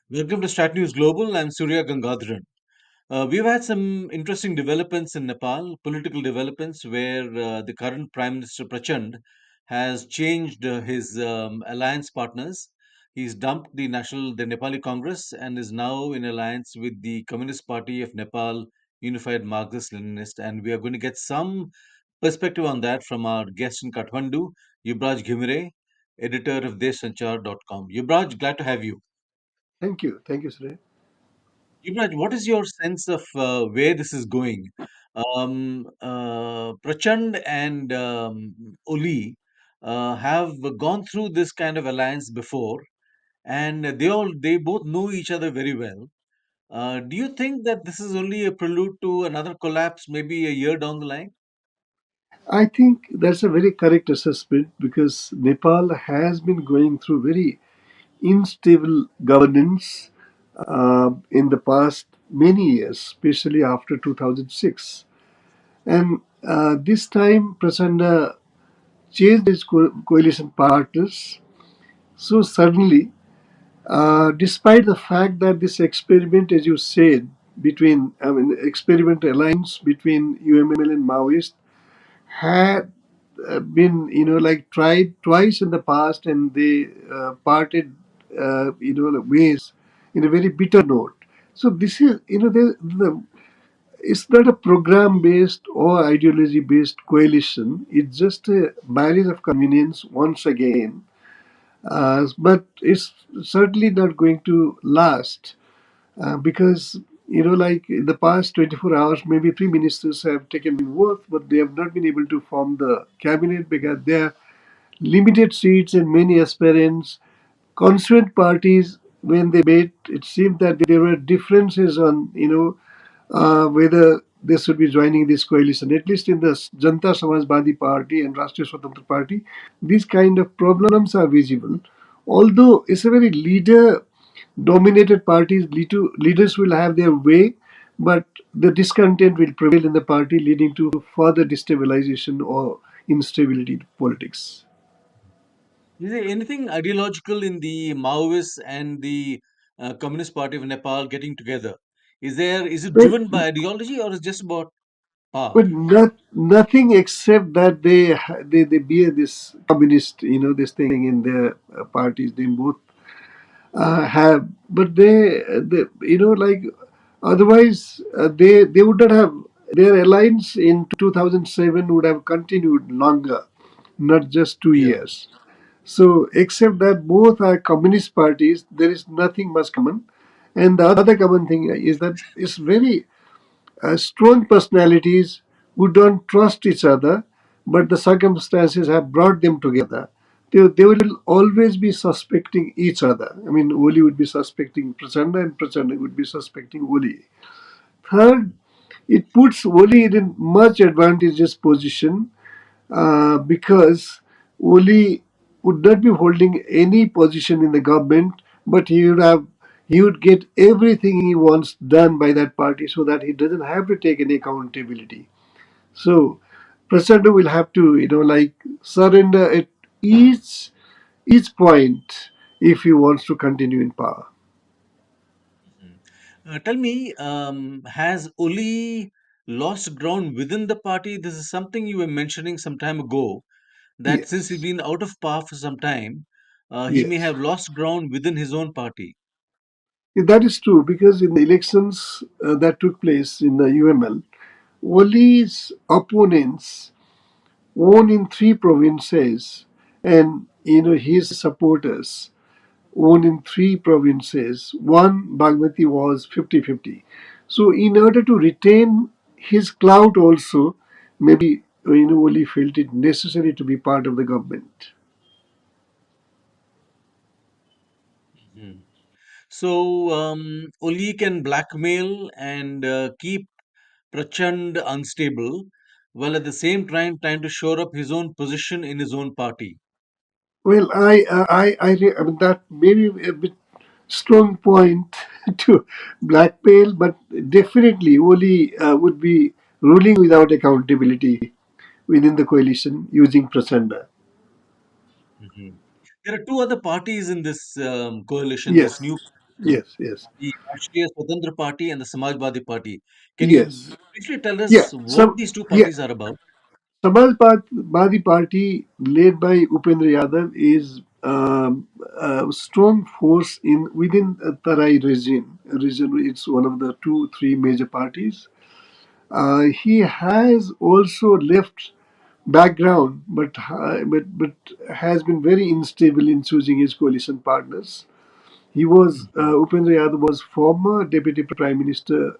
Welcome to StratNewsGlobal. I'm Surya Gangadharan. We've had some interesting developments in Nepal, political developments, where the current Prime Minister Prachand has changed his alliance partners. He's dumped the Nepali Congress, and is now in alliance with the Communist Party of Nepal, Unified Marxist Leninist. And we are going to get some perspective on that from our guest in Kathmandu, Yubaraj Ghimire, editor of DeshSanchar.com. Yubaraj, glad to have you. Thank you. Thank you, Sri. Yuvraj, what is your sense of where this is going? Prachand and Oli have gone through this kind of alliance before, and they both know each other very well. Do you think that this is only a prelude to another collapse, maybe a year down the line? I think that's a very correct assessment because Nepal has been going through very unstable governance in the past many years, especially after 2006. And this time, Prasanna changed his coalition partners so suddenly, despite the fact that this experiment, as you said, experiment alliance between UML and Maoist had been like tried twice in the past, and they parted ways in a very bitter note. So this is it's not a program based or ideology based coalition. It's just a marriage of convenience once again, but it's certainly not going to last because like in the past 24 hours, maybe three ministers have taken the oath, but they have not been able to form the cabinet because there are limited seats and many aspirants. Constituent parties, when they met, it seemed that there were differences on whether they should be joining this coalition. At least in the Janta Samajwadi Party and Rashtriya Swatantra Party, these kind of problems are visible. Although it's a very leader dominated parties, leaders will have their way, but the discontent will prevail in the party, leading to further destabilization or instability in politics. Is there anything ideological in the Maoists and the Communist Party of Nepal getting together? Is it But, driven by ideology, or is it just about power? but nothing except that they bear this communist, this thing in their parties. They both have, but they like otherwise they would not have their alliance in 2007 would have continued longer, not just two Yeah. years. So, except that both are communist parties, there is nothing much common. And the other common thing is that it's very strong personalities who don't trust each other, but the circumstances have brought them together. They will always be suspecting each other. I mean, Oli would be suspecting Prachanda, and Prachanda would be suspecting Oli. Third, it puts Oli in much advantageous position because Oli would not be holding any position in the government, but he would get everything he wants done by that party, so that he doesn't have to take any accountability. So President will have to like surrender at each each point if he wants to continue in power. Mhm. Tell me, has Oli lost ground within the party? This is something you were mentioning some time ago, that since he's Yes, been out of power for some time, he may yes. have lost ground within his own party. Yeah, that is true because in the elections that took place in the UML, Oli's opponents won in three provinces, and his supporters won in three provinces. One, Bagmati, was 50-50. So in order to retain his clout also, maybe Oli felt it necessary to be part of the government. Mhm. So Oli can blackmail and keep Prachand unstable, while at the same time trying to shore up his own position in his own party. Well, I mean, that may be a bit strong point to blackmail, but definitely Oli would be ruling without accountability within the coalition using Prasanda. Mhm. There are two other parties in this coalition, this new Yes, Yes, yes, the Rashtriya Swatantra Party and the Samajwadi Party. Can you yes. briefly tell Yeah, us what some these two yeah. parties are about? Samajwadi Party, led by Upendra Yadav, is a strong force in within Tarai region. It's one of the two, three major parties. He has also left background, but has been very unstable in choosing his coalition partners. He was Mhm. Upendra Yadav was former deputy prime minister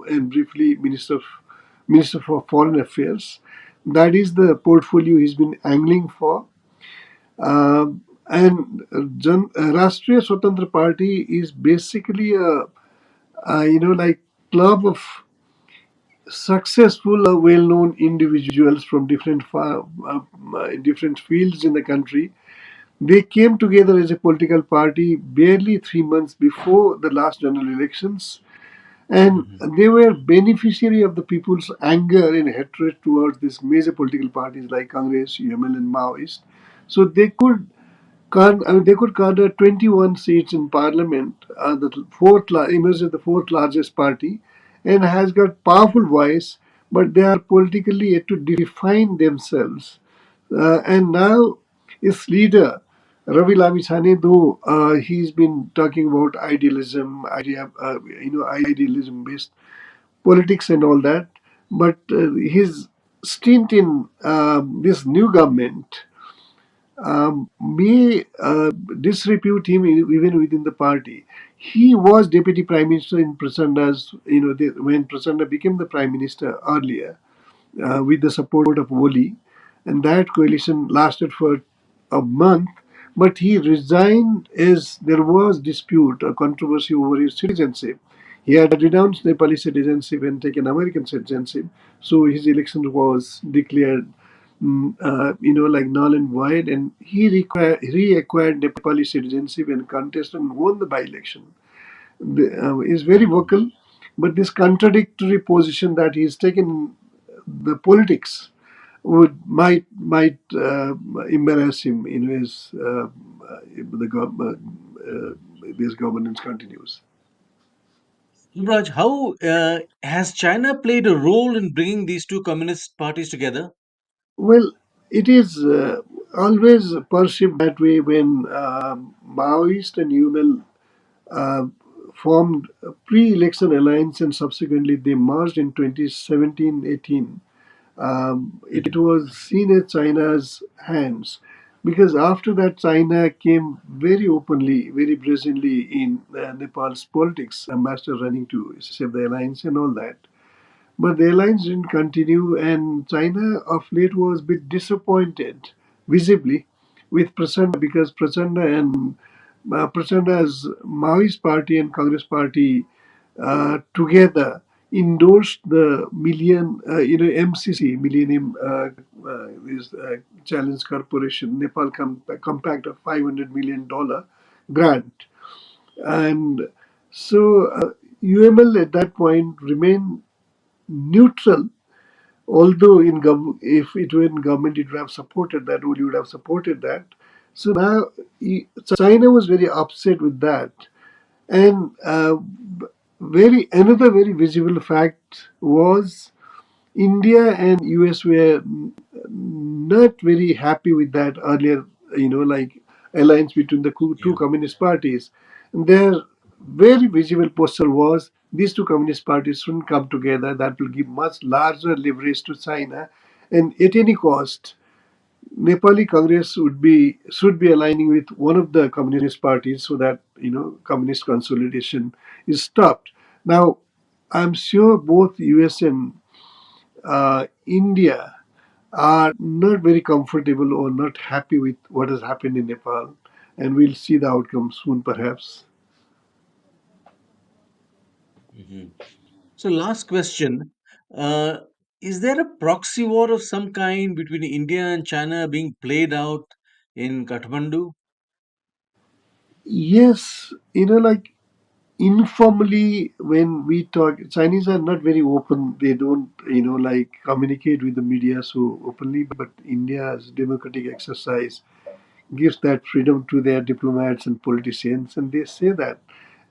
and briefly minister for foreign affairs. That is the portfolio he's been angling for. And Rashtriya Swatantra Party is basically like club of successful or well-known individuals from different fields in the country. They came together as a political party barely 3 months before the last general elections, and Mhm. they were beneficiary of the people's anger and hatred towards these major political parties like Congress, UML, and Maoist. So they could garner 21 seats in parliament, emerged as the fourth largest party, and has got powerful voice, but they are politically yet to define themselves. And now its leader, Ravi Lamisane, though he's been talking about idealism-based politics and all that, but his stint in this new government may disrepute him even within the party. He was deputy prime minister in Prachanda's, when Prachanda became the prime minister earlier, with the support of Woli, and that coalition lasted for a month. But he resigned as there was dispute, a controversy over his citizenship. He had renounced Nepali citizenship and taken American citizenship, so his election was declared, like null and void, and he reacquired Nepali citizenship and contested and won the by-election. Is very Mhm. vocal, but this contradictory position that he's taken the politics might embarrass him in his if this governance continues. Yuvraj, how has China played a role in bringing these two communist parties together? Well, it is always perceived that way when Maoist and UML uh, formed a pre-election alliance and subsequently they merged in 2017-18. It Mhm. was seen as China's hands because after that China came very openly, very brazenly in Nepal's politics, ambassador running to save the alliance and all that. But the alliance didn't continue, and China of late was a bit disappointed, visibly, with Prachanda because Prachanda's Maoist party and Congress party together endorsed the MCC, Millennium this Challenge Corporation, Nepal Compact of $500 million grant. And so UML at that point remained neutral, although if it were in government, it would have supported that, or you would have supported that. So now China was very upset with that. And very another very visible fact was India and US were not very happy with that earlier, like alliance between the two Yeah. communist parties. And their very visible posture was these two communist parties shouldn't come together. That will give much larger leverage to China, and at any cost, Nepali Congress should be aligning with one of the communist parties so that communist consolidation is stopped. Now, I'm sure both US and India are not very comfortable or not happy with what has happened in Nepal, and we'll see the outcome soon, perhaps. Mhm. So, last question. Uh, is there a proxy war of some kind between India and China being played out in Kathmandu? Yes, like informally when we talk, Chinese are not very open. They don't like communicate with the media so openly, but India's democratic exercise gives that freedom to their diplomats and politicians, and they say that.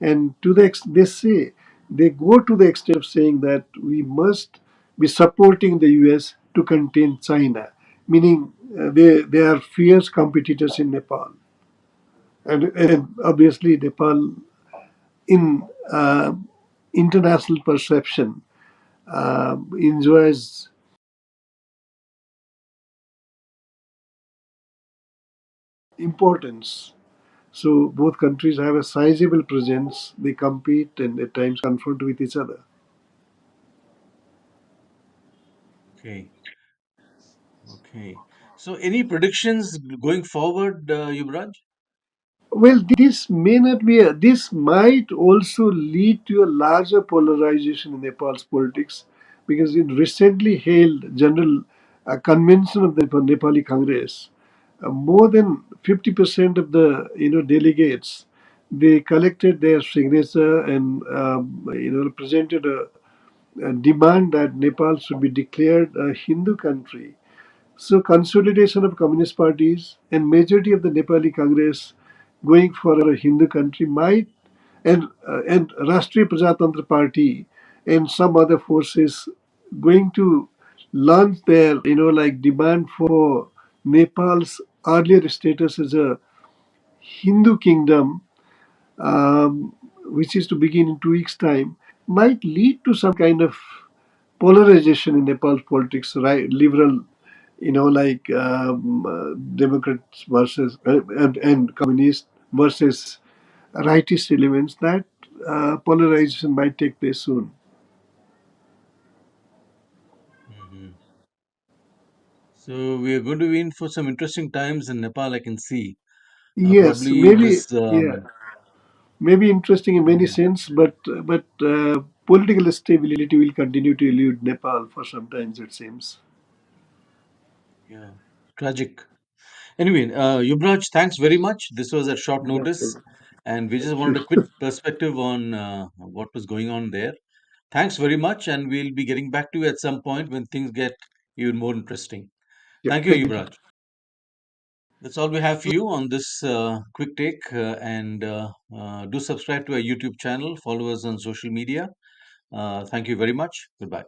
And they say, they go to the extent of saying that we must be supporting the US to contain China, meaning they are fierce competitors in Nepal. And obviously, Nepal, in international perception, enjoys importance. So both countries have a sizable presence. They compete and at times confront with each other. Okay. Okay. So, any predictions going forward, Yubraj? Well, this may not be. This might also lead to a larger polarization in Nepal's politics, because in recently held general convention of the Nepali Congress, more than 50% of the delegates, they collected their signature and presented a demand that Nepal should be declared a Hindu country. So consolidation of communist parties and majority of the Nepali Congress going for a Hindu country might, and Rashtriya Prajatantra Party and some other forces going to launch their demand for Nepal's earlier status as a Hindu kingdom, which is to begin in 2 weeks' time, might lead to some kind of polarization in Nepal's politics, right? Liberal, Democrats versus and communists versus rightist elements. That polarization might take place soon. Hmm. So, we are going to be in for some interesting times in Nepal, I can see. Yes, Probably maybe, this. yeah, maybe interesting in many Yeah, sense, but political stability will continue to elude Nepal for some time, it seems. yeah. Tragic. Anyway, Yubraj, thanks very much. This was at short Yeah, notice, and we just thank you. wanted a quick perspective on what was going on there. Thanks very much, and we'll be getting back to you at some point when things get even more interesting. Yeah, Thank you, thank you. Yubraj. That's all we have for you on this quick take. And do subscribe to our YouTube channel, follow us on social media. Thank you very much. Goodbye.